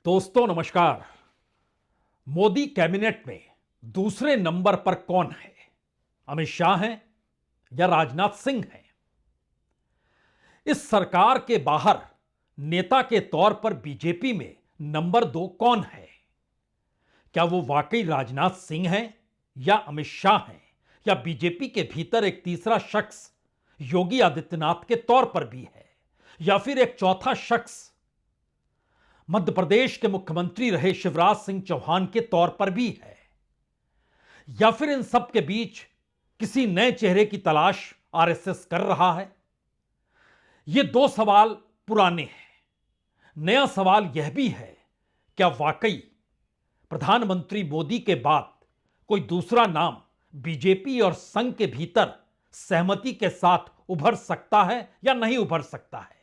दोस्तों नमस्कार। मोदी कैबिनेट में दूसरे नंबर पर कौन है? अमित शाह हैं या राजनाथ सिंह हैं? इस सरकार के बाहर नेता के तौर पर बीजेपी में नंबर 2 कौन है? क्या वो वाकई राजनाथ सिंह हैं या अमित शाह हैं या बीजेपी के भीतर एक तीसरा शख्स योगी आदित्यनाथ के तौर पर भी है या फिर एक चौथा शख्स मध्य प्रदेश के मुख्यमंत्री रहे शिवराज सिंह चौहान के तौर पर भी है? या फिर इन सब के बीच किसी नए चेहरे की तलाश आरएसएस कर रहा है? ये दो सवाल पुराने हैं। नया सवाल यह भी है, क्या वाकई प्रधानमंत्री मोदी के बाद कोई दूसरा नाम बीजेपी और संघ के भीतर सहमति के साथ उभर सकता है या नहीं उभर सकता है?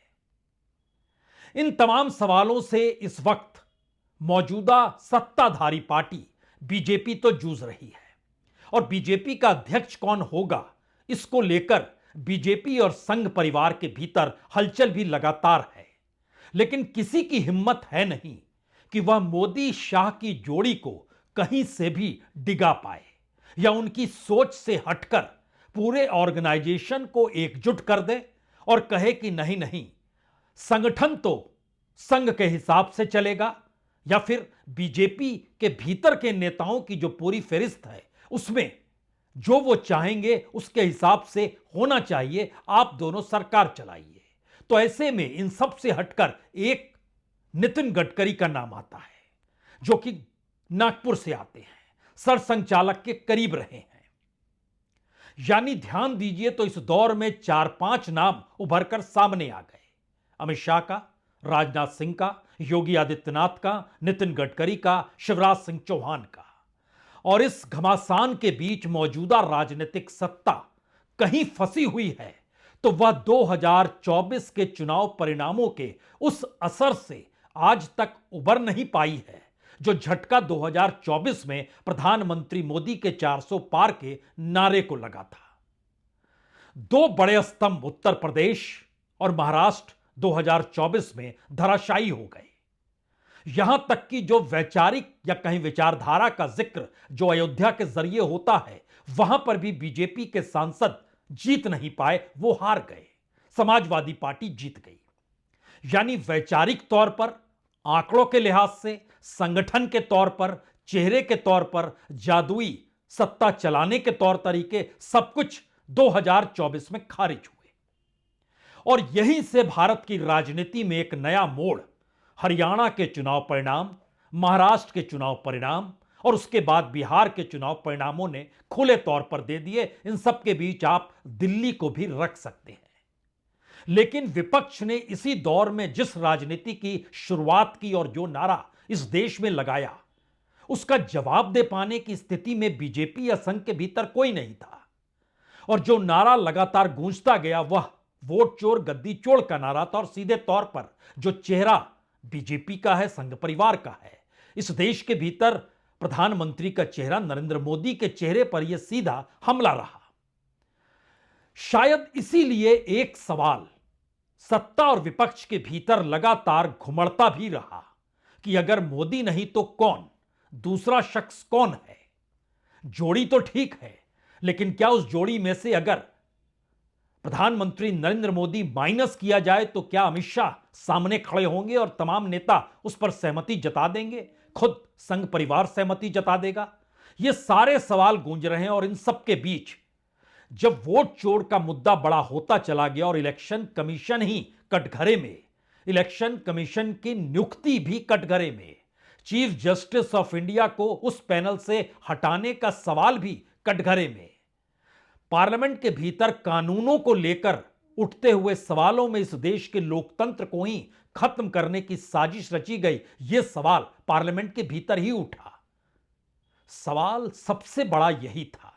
इन तमाम सवालों से इस वक्त मौजूदा सत्ताधारी पार्टी बीजेपी तो जूझ रही है और बीजेपी का अध्यक्ष कौन होगा, इसको लेकर बीजेपी और संघ परिवार के भीतर हलचल भी लगातार है। लेकिन किसी की हिम्मत है नहीं कि वह मोदी शाह की जोड़ी को कहीं से भी डिगा पाए या उनकी सोच से हटकर पूरे ऑर्गेनाइजेशन को एकजुट कर दे और कहे कि नहीं नहीं, संगठन तो संघ के हिसाब से चलेगा, या फिर बीजेपी के भीतर के नेताओं की जो पूरी फहरिस्त है उसमें जो वो चाहेंगे उसके हिसाब से होना चाहिए, आप दोनों सरकार चलाइए। तो ऐसे में इन सब से हटकर एक नितिन गडकरी का नाम आता है जो कि नागपुर से आते हैं, सरसंघचालक के करीब रहे हैं। यानी ध्यान दीजिए तो इस दौर में 4-5 नाम उभरकर सामने आ गए। अमित शाह का, राजनाथ सिंह का, योगी आदित्यनाथ का, नितिन गडकरी का, शिवराज सिंह चौहान का। और इस घमासान के बीच मौजूदा राजनीतिक सत्ता कहीं फंसी हुई है तो वह 2024 के चुनाव परिणामों के उस असर से आज तक उबर नहीं पाई है जो झटका 2024 में प्रधानमंत्री मोदी के 400 पार के नारे को लगा था। दो बड़े स्तंभ उत्तर प्रदेश और महाराष्ट्र 2024 में धराशायी हो गए। यहां तक कि जो वैचारिक या कहीं विचारधारा का जिक्र जो अयोध्या के जरिए होता है, वहां पर भी बीजेपी के सांसद जीत नहीं पाए, वो हार गए। समाजवादी पार्टी जीत गई। यानी वैचारिक तौर पर, आंकड़ों के लिहाज से, संगठन के तौर पर, चेहरे के तौर पर, जादुई सत्ता चलाने के तौर तरीके, सब कुछ 2024 में खारिज हुए। और यहीं से भारत की राजनीति में एक नया मोड़, हरियाणा के चुनाव परिणाम, महाराष्ट्र के चुनाव परिणाम और उसके बाद बिहार के चुनाव परिणामों ने खुले तौर पर दे दिए। इन सब के बीच आप दिल्ली को भी रख सकते हैं। लेकिन विपक्ष ने इसी दौर में जिस राजनीति की शुरुआत की और जो नारा इस देश में लगाया, उसका जवाब दे पाने की स्थिति में बीजेपी या संघ के भीतर कोई नहीं था। और जो नारा लगातार गूंजता गया वह वोट चोर गद्दी चोर का नारा था। और सीधे तौर पर जो चेहरा बीजेपी का है, संघ परिवार का है, इस देश के भीतर प्रधानमंत्री का चेहरा नरेंद्र मोदी के चेहरे पर यह सीधा हमला रहा। शायद इसीलिए एक सवाल सत्ता और विपक्ष के भीतर लगातार घुमड़ता भी रहा कि अगर मोदी नहीं तो कौन, दूसरा शख्स कौन है? जोड़ी तो ठीक है, लेकिन क्या उस जोड़ी में से अगर प्रधानमंत्री नरेंद्र मोदी माइनस किया जाए तो क्या अमित शाह सामने खड़े होंगे और तमाम नेता उस पर सहमति जता देंगे? खुद संघ परिवार सहमति जता देगा? ये सारे सवाल गूंज रहे हैं। और इन सब के बीच जब वोट चोर का मुद्दा बड़ा होता चला गया और इलेक्शन कमीशन ही कटघरे में, इलेक्शन कमीशन की नियुक्ति भी कटघरे में, चीफ जस्टिस ऑफ इंडिया को उस पैनल से हटाने का सवाल भी कटघरे में, पार्लियामेंट के भीतर कानूनों को लेकर उठते हुए सवालों में इस देश के लोकतंत्र को ही खत्म करने की साजिश रची गई, यह सवाल पार्लियामेंट के भीतर ही उठा। सवाल सबसे बड़ा यही था,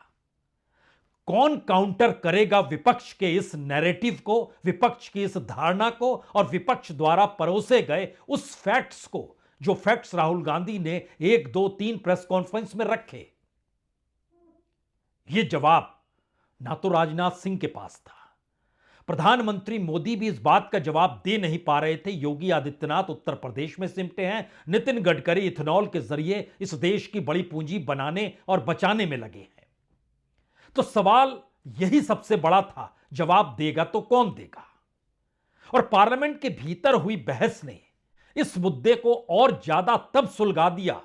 कौन काउंटर करेगा विपक्ष के इस नैरेटिव को, विपक्ष की इस धारणा को और विपक्ष द्वारा परोसे गए उस फैक्ट्स को, जो फैक्ट्स राहुल गांधी ने 1, 2, 3 प्रेस कॉन्फ्रेंस में रखे। यह जवाब ना तो राजनाथ सिंह के पास था, प्रधानमंत्री मोदी भी इस बात का जवाब दे नहीं पा रहे थे। योगी आदित्यनाथ उत्तर प्रदेश में सिमटे हैं, नितिन गडकरी इथेनॉल के जरिए इस देश की बड़ी पूंजी बनाने और बचाने में लगे हैं। तो सवाल यही सबसे बड़ा था, जवाब देगा तो कौन देगा। और पार्लियामेंट के भीतर हुई बहस ने इस मुद्दे को और ज्यादा तब सुलगा दिया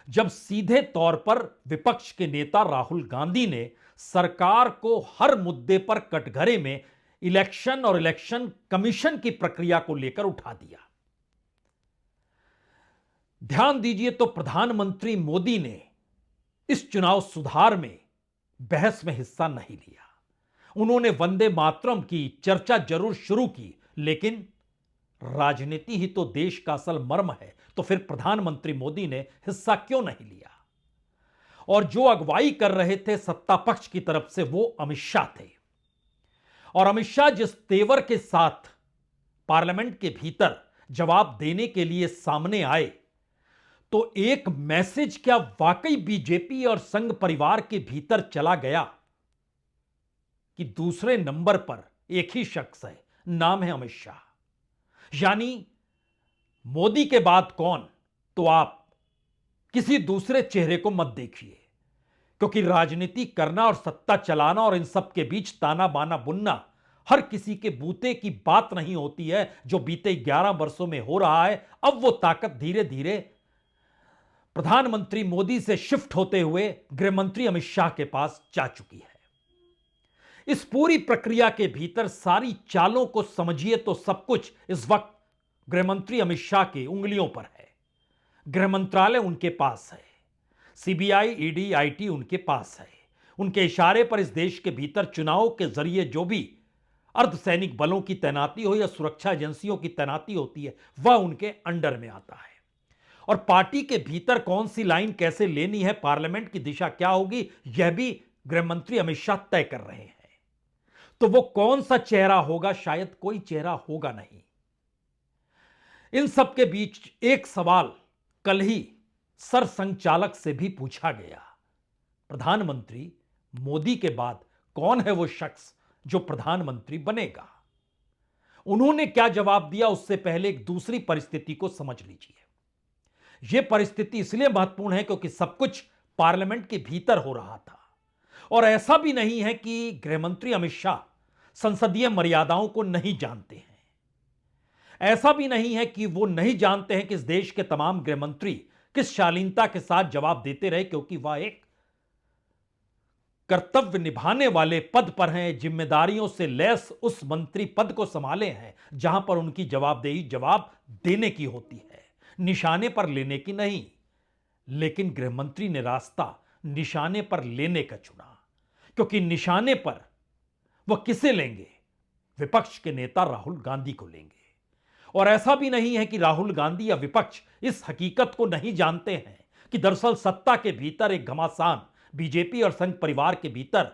जब सीधे तौर पर विपक्ष के नेता राहुल गांधी ने सरकार को हर मुद्दे पर कटघरे में इलेक्शन और इलेक्शन कमीशन की प्रक्रिया को लेकर उठा दिया। ध्यान दीजिए तो प्रधानमंत्री मोदी ने इस चुनाव सुधार में बहस में हिस्सा नहीं लिया। उन्होंने वंदे मातरम की चर्चा जरूर शुरू की, लेकिन राजनीति ही तो देश का असल मर्म है, तो फिर प्रधानमंत्री मोदी ने हिस्सा क्यों नहीं लिया। और जो अगुवाई कर रहे थे सत्ता पक्ष की तरफ से वो अमित शाह थे। और अमित शाह जिस तेवर के साथ पार्लियामेंट के भीतर जवाब देने के लिए सामने आए, तो एक मैसेज क्या वाकई बीजेपी और संघ परिवार के भीतर चला गया कि दूसरे नंबर पर एक ही शख्स है, नाम है अमित शाह। यानी मोदी के बाद कौन, तो आप किसी दूसरे चेहरे को मत देखिए, क्योंकि राजनीति करना और सत्ता चलाना और इन सब के बीच ताना बाना बुनना हर किसी के बूते की बात नहीं होती है। जो बीते 11 वर्षों में हो रहा है, अब वो ताकत धीरे धीरे प्रधानमंत्री मोदी से शिफ्ट होते हुए गृहमंत्री अमित शाह के पास जा चुकी है। इस पूरी प्रक्रिया के भीतर सारी चालों को समझिए तो सब कुछ इस वक्त गृहमंत्री अमित शाह की उंगलियों पर है। गृह मंत्रालय उनके पास है, सीबीआई, ईडी, आईटी उनके पास है। उनके इशारे पर इस देश के भीतर चुनाव के जरिए जो भी अर्धसैनिक बलों की तैनाती हो या सुरक्षा एजेंसियों की तैनाती होती है, वह उनके अंडर में आता है। और पार्टी के भीतर कौन सी लाइन कैसे लेनी है, पार्लियामेंट की दिशा क्या होगी, यह भी गृहमंत्री अमित शाह तय कर रहे हैं। तो वो कौन सा चेहरा होगा, शायद कोई चेहरा होगा नहीं। इन सब के बीच एक सवाल कल ही सरसंघचालक से भी पूछा गया, प्रधानमंत्री मोदी के बाद कौन है वो शख्स जो प्रधानमंत्री बनेगा। उन्होंने क्या जवाब दिया, उससे पहले एक दूसरी परिस्थिति को समझ लीजिए। यह परिस्थिति इसलिए महत्वपूर्ण है क्योंकि सब कुछ पार्लियामेंट के भीतर हो रहा था। और ऐसा भी नहीं है कि गृहमंत्री अमित शाह संसदीय मर्यादाओं को नहीं जानते हैं। ऐसा भी नहीं है कि वो नहीं जानते हैं कि इस देश के तमाम गृहमंत्री किस शालीनता के साथ जवाब देते रहे, क्योंकि वह एक कर्तव्य निभाने वाले पद पर हैं, जिम्मेदारियों से लैस उस मंत्री पद को संभाले हैं जहां पर उनकी जवाबदेही जवाब देने की होती है, निशाने पर लेने की नहीं। लेकिन गृहमंत्री ने रास्ता निशाने पर लेने का चुना, क्योंकि निशाने पर वह किसे लेंगे, विपक्ष के नेता राहुल गांधी को लेंगे। और ऐसा भी नहीं है कि राहुल गांधी या विपक्ष इस हकीकत को नहीं जानते हैं कि दरअसल सत्ता के भीतर एक घमासान बीजेपी और संघ परिवार के भीतर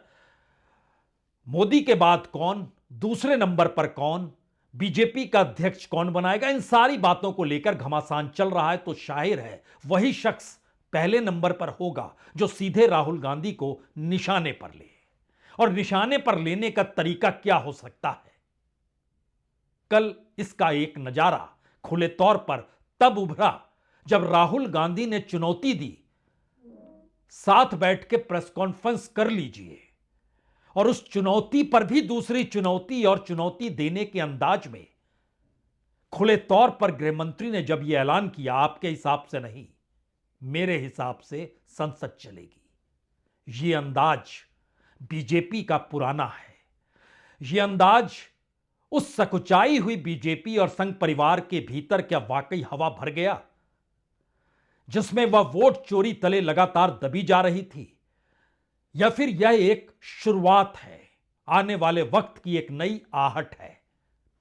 मोदी के बाद कौन, दूसरे नंबर पर कौन, बीजेपी का अध्यक्ष कौन बनाएगा, इन सारी बातों को लेकर घमासान चल रहा है। तो शाहिर है वही शख्स पहले नंबर पर होगा जो सीधे राहुल गांधी को निशाने पर ले। और निशाने पर लेने का तरीका क्या हो सकता है, कल इसका एक नजारा खुले तौर पर तब उभरा जब राहुल गांधी ने चुनौती दी, साथ बैठ के प्रेस कॉन्फ्रेंस कर लीजिए। और उस चुनौती पर भी दूसरी चुनौती और चुनौती देने के अंदाज में खुले तौर पर गृहमंत्री ने जब यह ऐलान किया, आपके हिसाब से नहीं, मेरे हिसाब से संसद चलेगी। यह अंदाज बीजेपी का पुराना है। यह अंदाज उस सकुचाई हुई बीजेपी और संघ परिवार के भीतर क्या वाकई हवा भर गया, जिसमें वह वोट चोरी तले लगातार दबी जा रही थी, या फिर यह एक शुरुआत है, आने वाले वक्त की एक नई आहट है।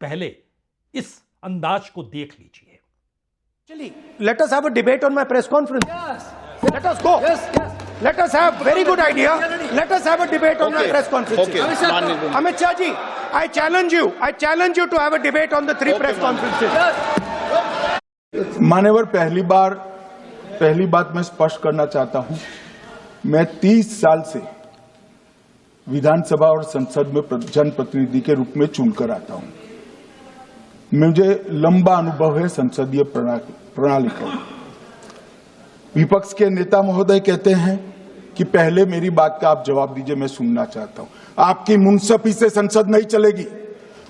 पहले इस अंदाज को देख लीजिए। चलिए, let us have a debate on my press conference. Yes. Let us go. Yes. Let us have very good idea. Let us have a debate on my press conference. Okay. Amit Shah ji, I challenge you. I challenge you to have a debate on the three press conferences. मान्यवर, पहली बात मैं स्पष्ट करना चाहता हूं, मैं 30 साल से विधानसभा और संसद में जनप्रतिनिधि के रूप में चुनकर आता हूं। मुझे लंबा अनुभव है संसदीय प्रणाली का। विपक्ष के नेता महोदय कहते हैं कि पहले मेरी बात का आप जवाब दीजिए, मैं सुनना चाहता हूं। आपकी मुनसफी से संसद नहीं चलेगी।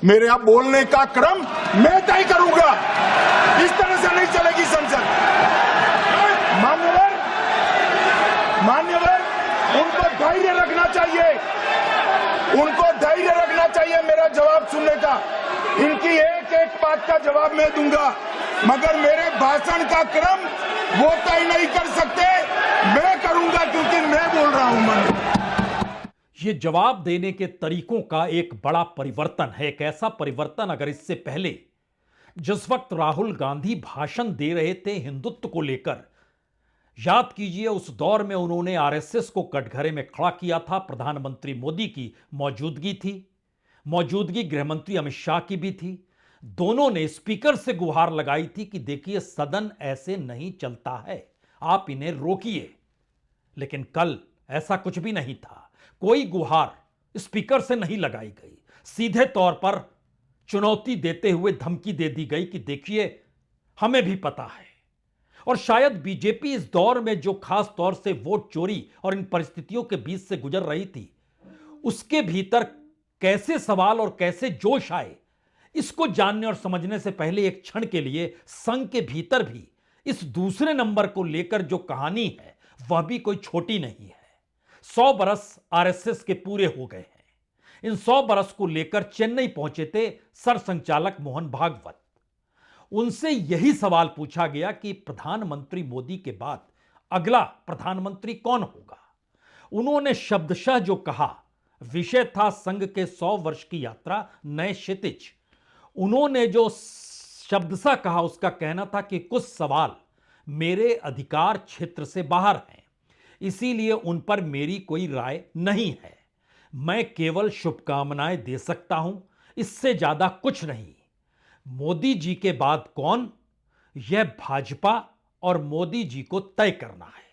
मेरे यहां बोलने का क्रम मैं तय करूंगा। इस तरह से नहीं चलेगी संसद। मान्यवर, उनको धैर्य रखना चाहिए। उनको धैर्य रखना चाहिए मेरा जवाब सुनने का। इनकी एक एक बात का जवाब मैं दूंगा, मगर मेरे भाषण का क्रम वो तय नहीं कर सकते, मैं करूंगा, क्योंकि मैं बोल रहा हूं। ये जवाब देने के तरीकों का एक बड़ा परिवर्तन है। एक ऐसा परिवर्तन अगर इससे पहले जिस वक्त राहुल गांधी भाषण दे रहे थे हिंदुत्व को लेकर, याद कीजिए उस दौर में उन्होंने आरएसएस को कटघरे में खड़ा किया था। प्रधानमंत्री मोदी की मौजूदगी थी, मौजूदगी गृहमंत्री अमित शाह की भी थी। दोनों ने स्पीकर से गुहार लगाई थी कि देखिए सदन ऐसे नहीं चलता है, आप इन्हें रोकिए। लेकिन कल ऐसा कुछ भी नहीं था। कोई गुहार स्पीकर से नहीं लगाई गई। सीधे तौर पर चुनौती देते हुए धमकी दे दी गई कि देखिए हमें भी पता है। और शायद बीजेपी इस दौर में जो खास तौर से वोट चोरी और इन परिस्थितियों के बीच से गुजर रही थी, उसके भीतर कैसे सवाल और कैसे जोश आए, इसको जानने और समझने से पहले एक क्षण के लिए संघ के भीतर भी इस दूसरे नंबर को लेकर जो कहानी है वह भी कोई छोटी नहीं है। 100 बरस आरएसएस के पूरे हो गए हैं। इन 100 बरस को लेकर चेन्नई पहुंचे थे सरसंघचालक मोहन भागवत। उनसे यही सवाल पूछा गया कि प्रधानमंत्री मोदी के बाद अगला प्रधानमंत्री कौन होगा। उन्होंने शब्दशः जो कहा, विषय था संघ के 100 वर्ष की यात्रा, नए क्षितिज। उन्होंने जो शब्दशः कहा उसका कहना था कि कुछ सवाल मेरे अधिकार क्षेत्र से बाहर हैं, इसीलिए उन पर मेरी कोई राय नहीं है। मैं केवल शुभकामनाएं दे सकता हूं, इससे ज्यादा कुछ नहीं। मोदी जी के बाद कौन, यह भाजपा और मोदी जी को तय करना है।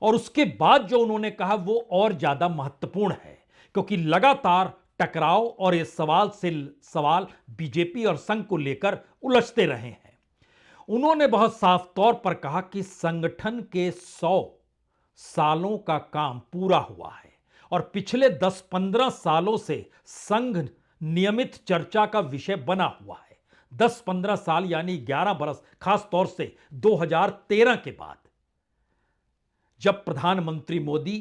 और उसके बाद जो उन्होंने कहा वो और ज्यादा महत्वपूर्ण है, क्योंकि लगातार टकराव और ये सवाल से सवाल बीजेपी और संघ को लेकर उलझते रहे हैं। उन्होंने बहुत साफ तौर पर कहा कि संगठन के 100 सालों का काम पूरा हुआ है और पिछले 10-15 सालों से संघ नियमित चर्चा का विषय बना हुआ है। 10-15 साल यानी 11 बरस, खास तौर से 2013 के बाद जब प्रधानमंत्री मोदी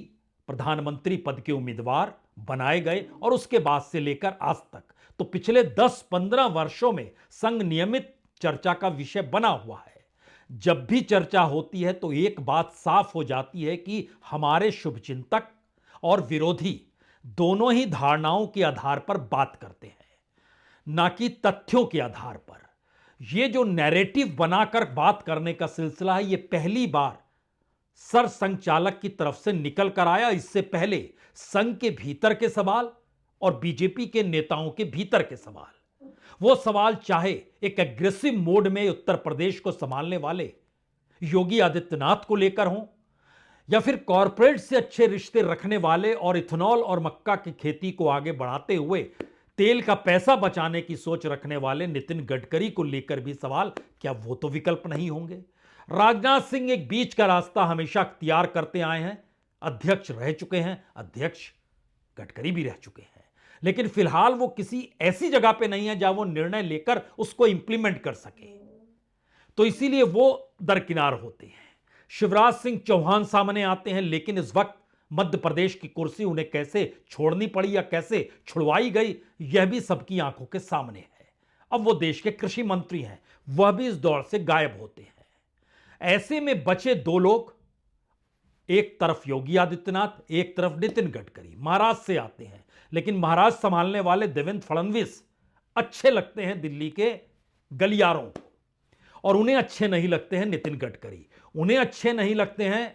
प्रधानमंत्री पद के उम्मीदवार बनाए गए, और उसके बाद से लेकर आज तक, तो पिछले 10-15 वर्षों में संघ नियमित चर्चा का विषय बना हुआ है। जब भी चर्चा होती है तो एक बात साफ हो जाती है कि हमारे शुभचिंतक और विरोधी दोनों ही धारणाओं के आधार पर बात करते हैं, ना कि तथ्यों के आधार पर। यह जो नैरेटिव बनाकर बात करने का सिलसिला है, यह पहली बार सरसंघचालक की तरफ से निकल कर आया। इससे पहले संघ के भीतर के सवाल और बीजेपी के नेताओं के भीतर के सवाल, वो सवाल चाहे एक एग्रेसिव मोड में उत्तर प्रदेश को संभालने वाले योगी आदित्यनाथ को लेकर हों, या फिर कॉरपोरेट से अच्छे रिश्ते रखने वाले और इथेनॉल और मक्का की खेती को आगे बढ़ाते हुए तेल का पैसा बचाने की सोच रखने वाले नितिन गडकरी को लेकर भी सवाल, क्या वो तो विकल्प नहीं होंगे। राजनाथ सिंह एक बीच का रास्ता हमेशा अख्तियार करते आए हैं, अध्यक्ष रह चुके हैं, अध्यक्ष गडकरी भी रह चुके हैं, लेकिन फिलहाल वो किसी ऐसी जगह पे नहीं है जहां वो निर्णय लेकर उसको इंप्लीमेंट कर सके, तो इसीलिए वो दरकिनार होते हैं। शिवराज सिंह चौहान सामने आते हैं, लेकिन इस वक्त मध्य प्रदेश की कुर्सी उन्हें कैसे छोड़नी पड़ी या कैसे छुड़वाई गई, यह भी सबकी आंखों के सामने है। अब वो देश के कृषि मंत्री हैं, वह भी इस दौर से गायब होते हैं। ऐसे में बचे दो लोग, एक तरफ योगी आदित्यनाथ, एक तरफ नितिन गडकरी। महाराष्ट्र से आते हैं, लेकिन महाराष्ट्र संभालने वाले देवेंद्र फडणवीस अच्छे लगते हैं दिल्ली के गलियारों को, और उन्हें अच्छे नहीं लगते हैं नितिन गडकरी, उन्हें अच्छे नहीं लगते हैं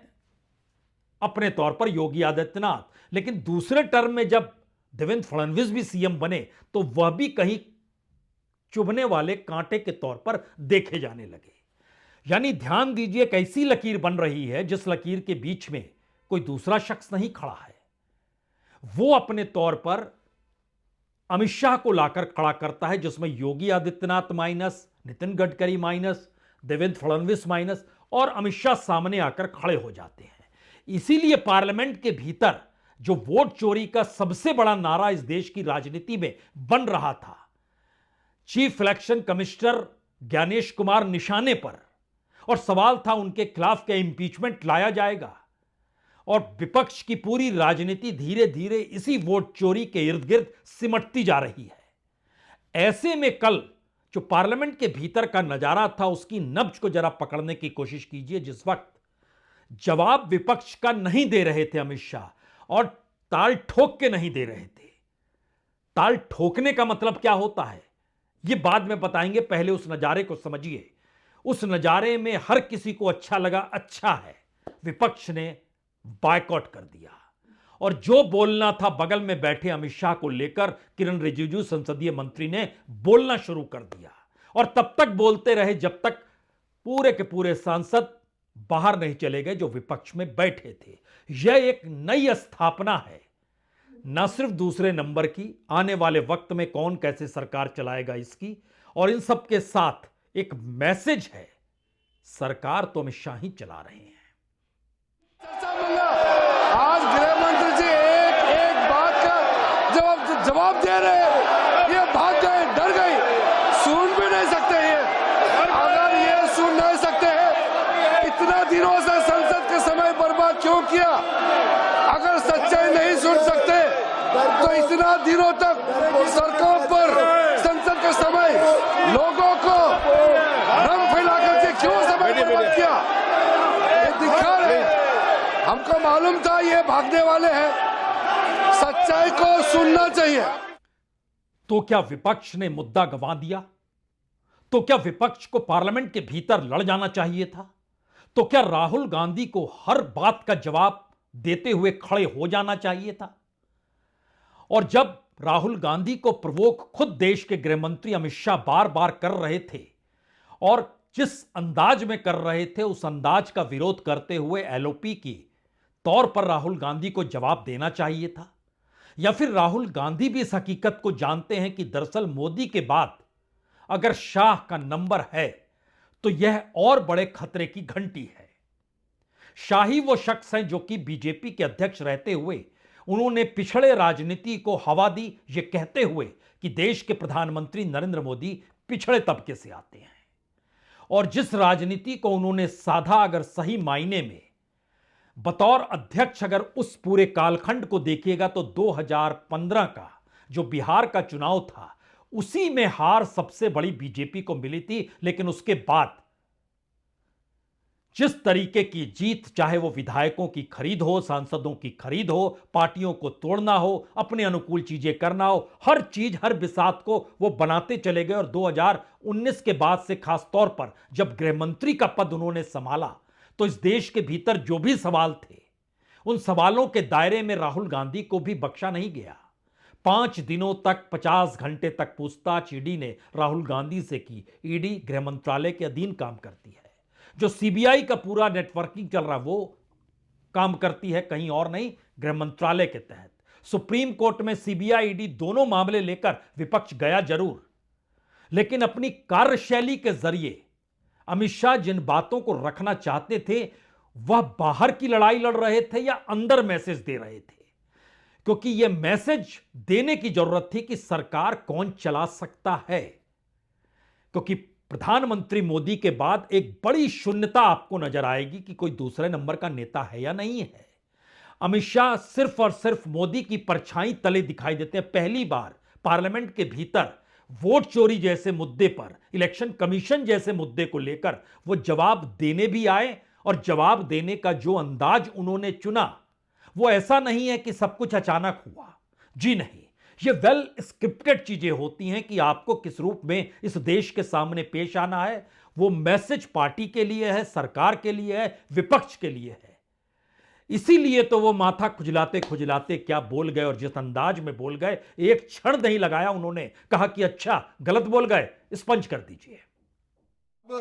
अपने तौर पर योगी आदित्यनाथ। लेकिन दूसरे टर्म में जब देवेंद्र फडणवीस भी सीएम बने तो वह भी कहीं चुभने वाले कांटे के तौर पर देखे जाने लगे। यानी ध्यान दीजिए, एक ऐसी लकीर बन रही है जिस लकीर के बीच में कोई दूसरा शख्स नहीं खड़ा है, वो अपने तौर पर अमित शाह को लाकर खड़ा करता है, जिसमें Yogi Adityanath minus, Nitin Gadkari minus, Devendra Fadnavis minus, और अमित शाह सामने आकर खड़े हो जाते हैं। इसीलिए पार्लियामेंट के भीतर जो वोट चोरी का सबसे बड़ा नारा इस देश की राजनीति में बन रहा था, chief election commissioner Gyanesh Kumar निशाने पर, और सवाल था उनके खिलाफ क्या इंपीचमेंट लाया जाएगा, और विपक्ष की पूरी राजनीति धीरे धीरे इसी वोट चोरी के इर्द गिर्द सिमटती जा रही है। ऐसे में कल जो पार्लियामेंट के भीतर का नजारा था, उसकी नब्ज को जरा पकड़ने की कोशिश कीजिए। जिस वक्त जवाब विपक्ष का नहीं दे रहे थे अमित शाह, और ताल ठोक के नहीं दे रहे थे। ताल ठोकने का मतलब क्या होता है यह बाद में बताएंगे, पहले उस नजारे को समझिए। उस नजारे में हर किसी को अच्छा लगा, अच्छा है, विपक्ष ने बायकॉट कर दिया, और जो बोलना था बगल में बैठे अमित शाह को लेकर किरण रिजिजू संसदीय मंत्री ने बोलना शुरू कर दिया, और तब तक बोलते रहे जब तक पूरे के पूरे सांसद बाहर नहीं चले गए जो विपक्ष में बैठे थे। यह एक नई स्थापना है, न सिर्फ दूसरे नंबर की, आने वाले वक्त में कौन कैसे सरकार चलाएगा इसकी, और इन सब के साथ एक मैसेज है, सरकार तो अमित शाह ही चला रहे हैं। आज गृह मंत्री जी एक बात का जवाब दे रहे हैं, ये भाग गए, डर गए, सुन भी नहीं सकते ये। अगर ये सुन नहीं सकते हैं, इतना दिनों से संसद का समय बर्बाद क्यों किया? अगर सच्चाई नहीं सुन सकते तो इतना दिनों तक सड़कों पर संसद का समय लोगों को भ्रम फैला करके क्यों समय बर्बाद किया? ये दिखा रहे, हमको मालूम था ये भागने वाले हैं, सच्चाई को सुनना चाहिए। तो क्या विपक्ष ने मुद्दा गंवा दिया? तो क्या विपक्ष को पार्लियामेंट के भीतर लड़ जाना चाहिए था? तो क्या राहुल गांधी को हर बात का जवाब देते हुए खड़े हो जाना चाहिए था? और जब राहुल गांधी को प्रवोक खुद देश के गृह मंत्री अमित शाह बार बार कर रहे थे, और जिस अंदाज में कर रहे थे उस अंदाज का विरोध करते हुए एलओपी की तौर पर राहुल गांधी को जवाब देना चाहिए था, या फिर राहुल गांधी भी इस हकीकत को जानते हैं कि दरअसल मोदी के बाद अगर शाह का नंबर है तो यह और बड़े खतरे की घंटी है। शाह ही वो शख्स हैं जो कि बीजेपी के अध्यक्ष रहते हुए उन्होंने पिछड़े राजनीति को हवा दी, ये कहते हुए कि देश के प्रधानमंत्री नरेंद्र मोदी पिछड़े तबके से आते हैं, और जिस राजनीति को उन्होंने साधा, अगर सही मायने में बतौर अध्यक्ष अगर उस पूरे कालखंड को देखिएगा तो 2015 का जो बिहार का चुनाव था उसी में हार सबसे बड़ी बीजेपी को मिली थी। लेकिन उसके बाद जिस तरीके की जीत, चाहे वो विधायकों की खरीद हो, सांसदों की खरीद हो, पार्टियों को तोड़ना हो, अपने अनुकूल चीजें करना हो, हर चीज हर बिसात को वो बनाते चले गए। और 2019 के बाद से खास तौर पर जब गृह मंत्री का पद उन्होंने संभाला तो इस देश के भीतर जो भी सवाल थे उन सवालों के दायरे में राहुल गांधी को भी बख्शा नहीं गया। 5 दिनों तक 50 घंटे तक पूछताछ ईडी ने राहुल गांधी से की। ईडी गृह मंत्रालय के अधीन काम करती है, जो सीबीआई का पूरा नेटवर्किंग चल रहा है वो काम करती है कहीं और नहीं, गृह मंत्रालय के तहत। सुप्रीम कोर्ट में सीबीआई ईडी दोनों मामले लेकर विपक्ष गया जरूर, लेकिन अपनी कार्यशैली के जरिए अमित शाह जिन बातों को रखना चाहते थे वह बाहर की लड़ाई लड़ रहे थे या अंदर मैसेज दे रहे थे, क्योंकि यह मैसेज देने की जरूरत थी कि सरकार कौन चला सकता है। क्योंकि प्रधानमंत्री मोदी के बाद एक बड़ी शून्यता आपको नजर आएगी कि कोई दूसरे नंबर का नेता है या नहीं है। अमित शाह सिर्फ और सिर्फ मोदी की परछाई तले दिखाई देते हैं। पहली बार पार्लियामेंट के भीतर वोट चोरी जैसे मुद्दे पर, इलेक्शन कमीशन जैसे मुद्दे को लेकर वो जवाब देने भी आए, और जवाब देने का जो अंदाज उन्होंने चुना वो ऐसा नहीं है कि सब कुछ अचानक हुआ। जी नहीं, ये वेल स्क्रिप्टेड चीजें होती हैं कि आपको किस रूप में इस देश के सामने पेश आना है। वो मैसेज पार्टी के लिए है, सरकार के लिए है, विपक्ष के लिए है। इसीलिए तो वो माथा खुजलाते खुजलाते क्या बोल गए, और जिस अंदाज में बोल गए, एक क्षण नहीं लगाया उन्होंने कहा कि अच्छा गलत बोल गए, स्पंज कर दीजिए।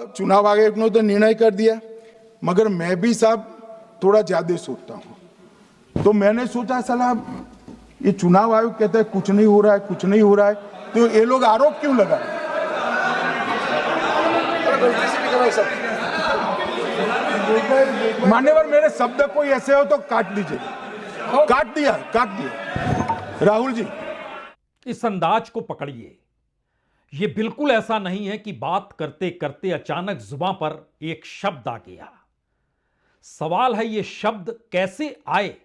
चुनाव आयोग ने तो निर्णय कर दिया, मगर मैं भी साहब थोड़ा ज्यादा सोचता हूं, तो मैंने सोचा साला ये चुनाव आयोग कहता है कुछ नहीं हो रहा है, कुछ नहीं हो रहा है, तो ये लोग आरोप क्यों लगा रहे हैं? मान्यवर, मेरे शब्द कोई ऐसे हो तो काट दीजिए। काट दिया। राहुल जी, इस अंदाज को पकड़िए। ये बिल्कुल ऐसा नहीं है कि बात करते करते अचानक जुबान पर एक शब्द आ गया। सवाल है ये शब्द कैसे आए।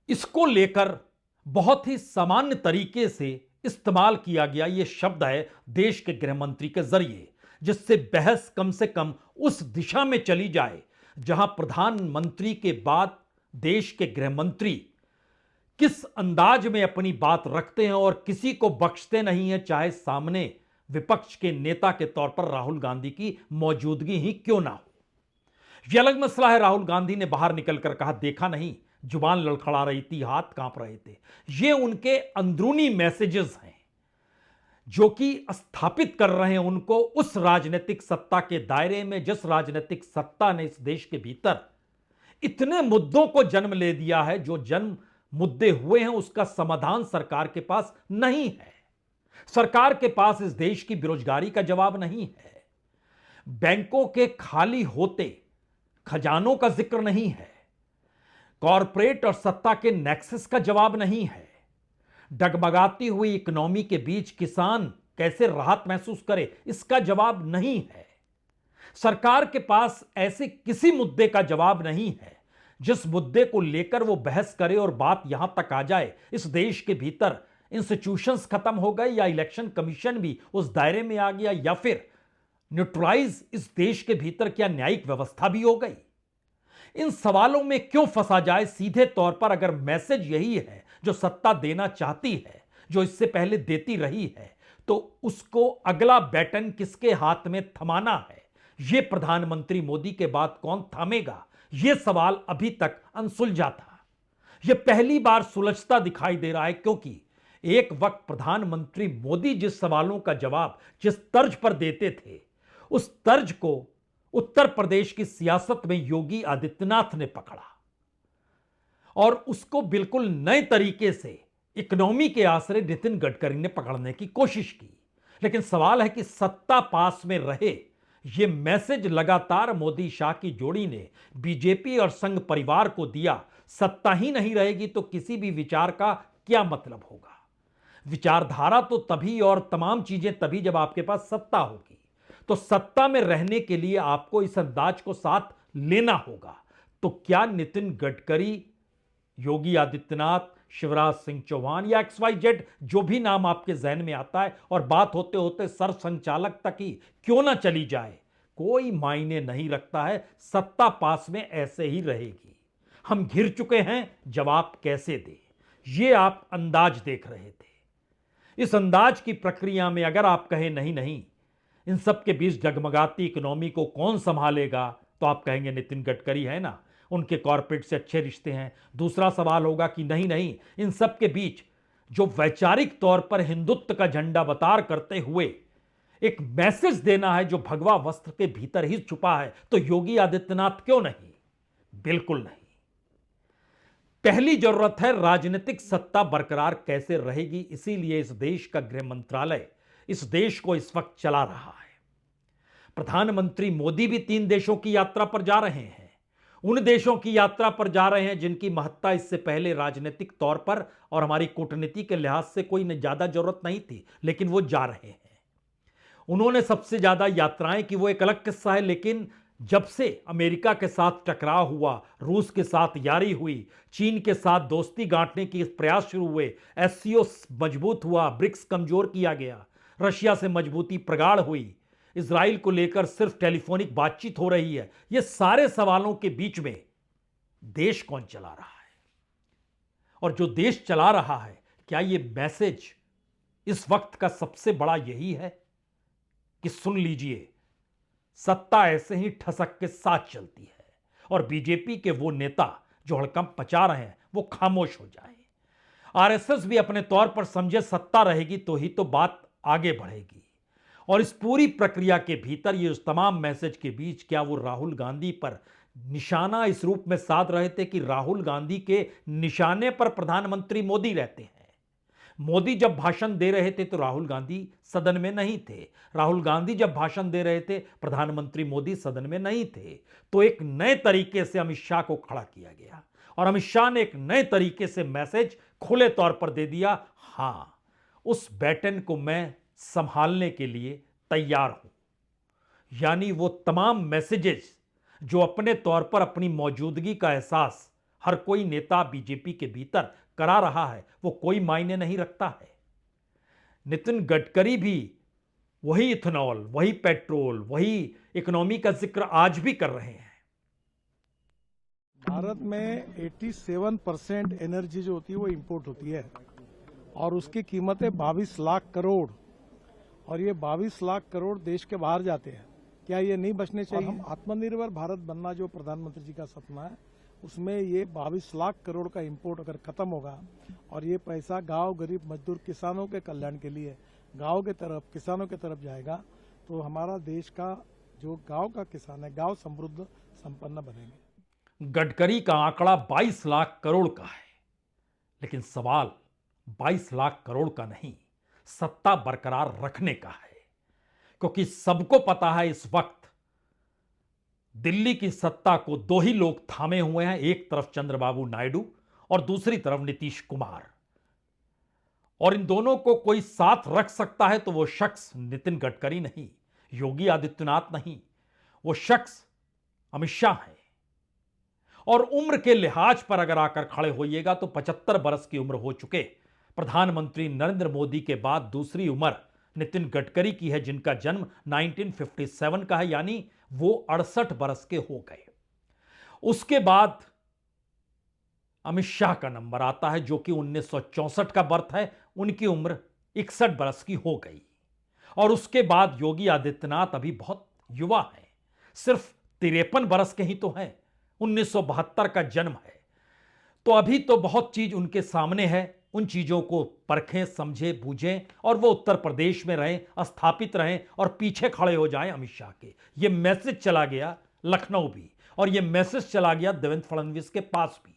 इसको लेकर बहुत ही सामान्य तरीके से इस्तेमाल किया गया ये शब्द है देश के गृह मंत्री के जरिए, जिससे बहस कम से कम उस दिशा में चली जाए जहां प्रधानमंत्री के बाद देश के गृह मंत्री किस अंदाज में अपनी बात रखते हैं और किसी को बख्शते नहीं है, चाहे सामने विपक्ष के नेता के तौर पर राहुल गांधी की मौजूदगी ही क्यों ना हो। यह अलग मसला है, राहुल गांधी ने बाहर निकलकर कहा देखा नहीं, जुबान लड़खड़ा रही थी, हाथ कांप रहे थे। ये उनके अंदरूनी मैसेजेस हैं जो कि स्थापित कर रहे हैं उनको उस राजनीतिक सत्ता के दायरे में जिस राजनीतिक सत्ता ने इस देश के भीतर इतने मुद्दों को जन्म ले दिया है। जो जन्म मुद्दे हुए हैं उसका समाधान सरकार के पास नहीं है। सरकार के पास इस देश की बेरोजगारी का जवाब नहीं है, बैंकों के खाली होते खजानों का जिक्र नहीं है, कॉरपोरेट और सत्ता के नेक्सस का जवाब नहीं है, डगमगाती हुई इकोनॉमी के बीच किसान कैसे राहत महसूस करे इसका जवाब नहीं है। सरकार के पास ऐसे किसी मुद्दे का जवाब नहीं है जिस मुद्दे को लेकर वो बहस करे और बात यहां तक आ जाए इस देश के भीतर इंस्टीट्यूशंस खत्म हो गए या इलेक्शन कमीशन भी उस दायरे में आ गया या फिर न्यूट्रलाइज इस देश के भीतर क्या न्यायिक व्यवस्था भी हो गई। इन सवालों में क्यों फंसा जाए। सीधे तौर पर अगर मैसेज यही है जो सत्ता देना चाहती है, जो इससे पहले देती रही है, तो उसको अगला बैटन किसके हाथ में थमाना है, यह प्रधानमंत्री मोदी के बाद कौन थामेगा, यह सवाल अभी तक अनसुलझा था। यह पहली बार सुलझता दिखाई दे रहा है क्योंकि एक वक्त प्रधानमंत्री मोदी जिस सवालों का जवाब जिस तर्ज पर देते थे उस तर्ज को उत्तर प्रदेश की सियासत में योगी आदित्यनाथ ने पकड़ा और उसको बिल्कुल नए तरीके से इकोनॉमी के आसरे नितिन गडकरी ने पकड़ने की कोशिश की। लेकिन सवाल है कि सत्ता पास में रहे, यह मैसेज लगातार मोदी शाह की जोड़ी ने बीजेपी और संघ परिवार को दिया। सत्ता ही नहीं रहेगी तो किसी भी विचार का क्या मतलब होगा। विचारधारा तो तभी और तमाम चीजें तभी जब आपके पास सत्ता होगी। तो सत्ता में रहने के लिए आपको इस अंदाज को साथ लेना होगा। तो क्या नितिन गडकरी, योगी आदित्यनाथ, शिवराज सिंह चौहान या XYZ जो भी नाम आपके जहन में आता है और बात होते होते सर संचालक तक ही क्यों ना चली जाए, कोई मायने नहीं रखता है। सत्ता पास में ऐसे ही रहेगी। हम घिर चुके हैं, जवाब कैसे दे, ये आप अंदाज देख रहे थे। इस अंदाज की प्रक्रिया में अगर आप कहें नहीं नहीं इन सब के बीच डगमगाती इकोनॉमी को कौन संभालेगा, तो आप कहेंगे नितिन गडकरी है ना, उनके कॉर्पोरेट से अच्छे रिश्ते हैं। दूसरा सवाल होगा कि नहीं नहीं इन सब के बीच जो वैचारिक तौर पर हिंदुत्व का झंडा बतार करते हुए एक मैसेज देना है जो भगवा वस्त्र के भीतर ही छुपा है, तो योगी आदित्यनाथ क्यों नहीं? बिल्कुल नहीं। पहली जरूरत है राजनीतिक सत्ता बरकरार कैसे रहेगी। इसीलिए इस देश का गृह मंत्रालय इस देश को इस वक्त चला रहा है। प्रधानमंत्री मोदी भी 3 देशों की यात्रा पर जा रहे हैं। उन देशों की यात्रा पर जा रहे हैं जिनकी महत्ता इससे पहले राजनीतिक तौर पर और हमारी कूटनीति के लिहाज से कोई ज्यादा जरूरत नहीं थी, लेकिन वो जा रहे हैं। उन्होंने सबसे ज्यादा यात्राएं की, वो एक अलग किस्सा है। लेकिन जब से अमेरिका के साथ टकराव हुआ, रूस के साथ यारी हुई, चीन के साथ दोस्ती गांठने के प्रयास शुरू हुए, SCO मजबूत हुआ, ब्रिक्स कमजोर किया गया, रशिया से मजबूती प्रगाढ़ हुई, इजराइल को लेकर सिर्फ टेलीफोनिक बातचीत हो रही है, ये सारे सवालों के बीच में देश कौन चला रहा है? और जो देश चला रहा है, क्या ये मैसेज इस वक्त का सबसे बड़ा यही है कि सुन लीजिए, सत्ता ऐसे ही ठसक के साथ चलती है और बीजेपी के वो नेता जो हड़कंप मचा रहे हैं वो खामोश हो जाएं। RSS भी अपने तौर पर समझे सत्ता रहेगी तो ही तो बात आगे बढ़ेगी। और इस पूरी प्रक्रिया के भीतर ये उस तमाम मैसेज के बीच क्या वो राहुल गांधी पर निशाना इस रूप में साध रहे थे कि राहुल गांधी के निशाने पर प्रधानमंत्री मोदी रहते हैं। मोदी जब भाषण दे रहे थे तो राहुल गांधी सदन में नहीं थे, राहुल गांधी जब भाषण दे रहे थे प्रधानमंत्री मोदी सदन में नहीं थे। तो एक नए तरीके से अमित शाह को खड़ा किया गया और अमित शाह ने एक नए तरीके से मैसेज खुले तौर पर दे दिया, हां उस बैटन को मैं संभालने के लिए तैयार हूं। यानी वो तमाम मैसेजेस जो अपने तौर पर अपनी मौजूदगी का एहसास हर कोई नेता बीजेपी के भीतर करा रहा है, वो कोई मायने नहीं रखता है। नितिन गडकरी भी वही इथेनॉल, वही पेट्रोल, वही इकोनॉमी का जिक्र आज भी कर रहे हैं। भारत में 87% एनर्जी जो होती है वो इंपोर्ट होती है और उसकी कीमत है 22 लाख करोड़ और ये 22 लाख करोड़ देश के बाहर जाते हैं। क्या ये नहीं बचने चाहिए? हम आत्मनिर्भर भारत बनना जो प्रधानमंत्री जी का सपना है उसमें ये 22 लाख करोड़ का इंपोर्ट अगर खत्म होगा और ये पैसा गांव, गरीब, मजदूर, किसानों के कल्याण के लिए गांव के तरफ, किसानों के तरफ जाएगा तो हमारा देश का जो गांव का किसान है, गांव समृद्ध संपन्न बनेंगे। गडकरी का आंकड़ा 22 लाख करोड़ का है, लेकिन सवाल 22 लाख करोड़ का नहीं, सत्ता बरकरार रखने का है। क्योंकि सबको पता है इस वक्त दिल्ली की सत्ता को दो ही लोग थामे हुए हैं, एक तरफ चंद्रबाबू नायडू और दूसरी तरफ नीतीश कुमार। और इन दोनों को कोई साथ रख सकता है तो वो शख्स नितिन गडकरी नहीं, योगी आदित्यनाथ नहीं, वो शख्स अमित शाह है। और उम्र के लिहाज पर अगर आकर खड़े होइएगा तो 75 बरस की उम्र हो चुके प्रधानमंत्री नरेंद्र मोदी के बाद दूसरी उम्र नितिन गडकरी की है, जिनका जन्म 1957 का है, यानी वो 68 बरस के हो गए। उसके बाद अमित शाह का नंबर आता है जो कि 1964 का बर्थ है, उनकी उम्र 61 बरस की हो गई। और उसके बाद योगी आदित्यनाथ अभी बहुत युवा है, सिर्फ 53 बरस के ही तो हैं, 1972 का जन्म है। तो अभी तो बहुत चीज उनके सामने है, उन चीजों को परखें, समझें, बूझें और वो उत्तर प्रदेश में रहें, स्थापित रहें और पीछे खड़े हो जाएं अमित शाह के। ये मैसेज चला गया लखनऊ भी और ये मैसेज चला गया देवेंद्र फडणवीस के पास भी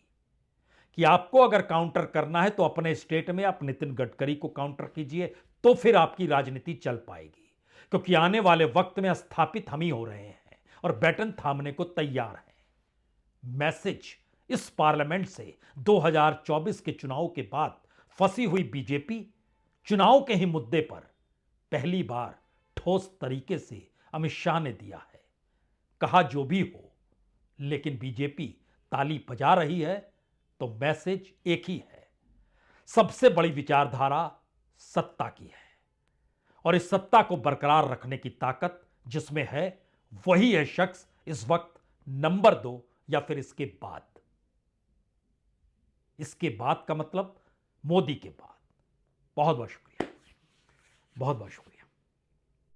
कि आपको अगर काउंटर करना है तो अपने स्टेट में आप नितिन गडकरी को काउंटर कीजिए, तो फिर आपकी राजनीति चल पाएगी। क्योंकि आने वाले वक्त में स्थापित हम ही हो रहे हैं और बैटन थामने को तैयार हैं। मैसेज इस पार्लियामेंट से 2024 के चुनाव के बाद फंसी हुई बीजेपी चुनाव के ही मुद्दे पर पहली बार ठोस तरीके से अमित शाह ने दिया है। कहा जो भी हो, लेकिन बीजेपी ताली बजा रही है तो मैसेज एक ही है, सबसे बड़ी विचारधारा सत्ता की है और इस सत्ता को बरकरार रखने की ताकत जिसमें है वही है शख्स इस वक्त नंबर 2 या फिर इसके बाद। इसके बाद का मतलब मोदी के बाद। बहुत बहुत शुक्रिया, बहुत बहुत शुक्रिया।